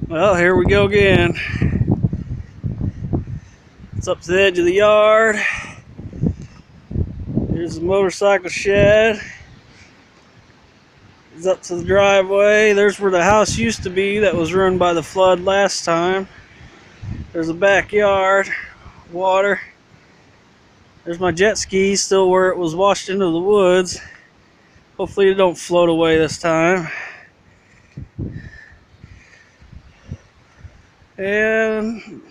Well, here we go again. It's up to the edge of the yard. Here's the motorcycle shed. It's up to the driveway. There's where the house used to be that was ruined by the flood last time. There's a backyard, water. There's my jet ski still where it was washed into the woods. Hopefully it don't float away this time. And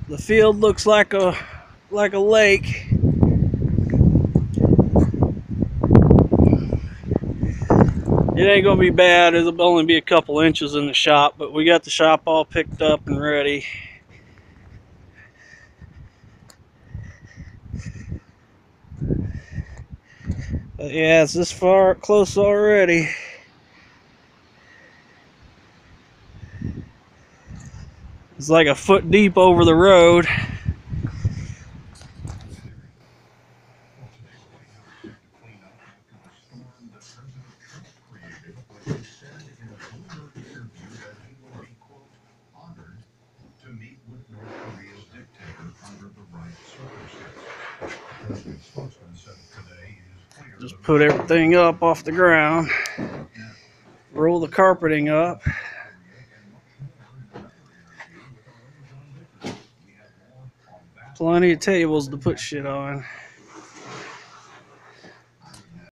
the field looks like a lake. It ain't gonna be bad. It'll only be a couple inches in the shop, but we got the shop all picked up and ready. But yeah, it's this far close already. It's like a foot deep over the road. Just put everything up off the ground. Roll the carpeting up. Plenty of tables to put shit on.